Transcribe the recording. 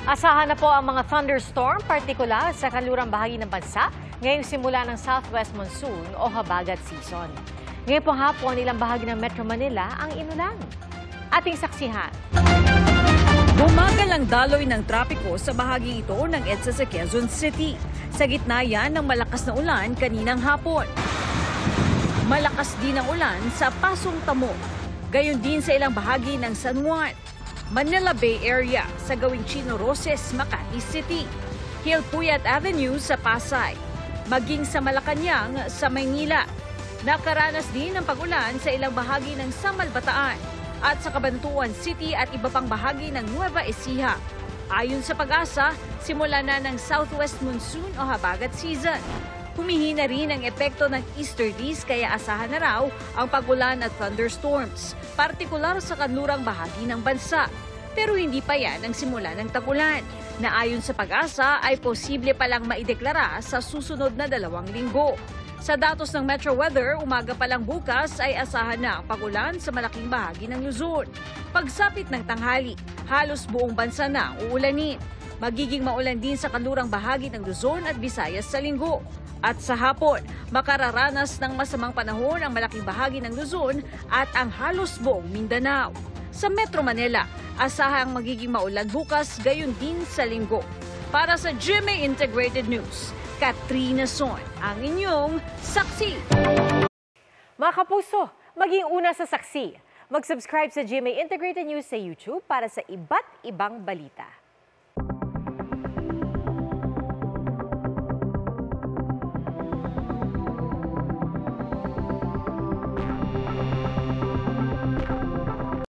Asahan na po ang mga thunderstorm, partikular sa kanlurang bahagi ng bansa ngayong simula ng southwest monsoon o habagat season. Ngayon po hapon, ilang bahagi ng Metro Manila ang inulan. Ating saksihan. Bumagal ang daloy ng trapiko sa bahagi ito ng EDSA sa Quezon City. Sa gitna yan ng malakas na ulan kaninang hapon. Malakas din ang ulan sa Pasong Tamo. Gayon din sa ilang bahagi ng San Juan, Manila Bay Area sa gawing Chino Roces, Makati City, Hilpuyat Avenue sa Pasay, maging sa Malacanang sa Maynila. Nakaranas din ng pag-ulan sa ilang bahagi ng Samal Bataan at sa Cabanatuan City at iba pang bahagi ng Nueva Ecija. Ayon sa Pag-asa, simula na ng southwest monsoon o habagat season. Humihina rin ang epekto ng easterlies kaya asahan na raw ang pag-ulan at thunderstorms, partikular sa kanlurang bahagi ng bansa. Pero hindi pa yan ang simula ng tag-ulan, na ayon sa Pag-asa ay posible palang maideklara sa susunod na 2 linggo. Sa datos ng Metro Weather, umaga pa lang bukas ay asahan na ang pag-ulan sa malaking bahagi ng Luzon. Pagsapit ng tanghali, halos buong bansa na ang uulanin. Magiging maulan din sa kanlurang bahagi ng Luzon at Visayas sa linggo. At sa hapon, makararanas ng masamang panahon ang malaking bahagi ng Luzon at ang halos buong Mindanao. Sa Metro Manila, asahang magiging maulan bukas, gayon din sa linggo. Para sa GMA Integrated News, Katrina Son, ang inyong saksi. Mga kapuso, maging una sa saksi. Mag-subscribe sa GMA Integrated News sa YouTube para sa iba't ibang balita.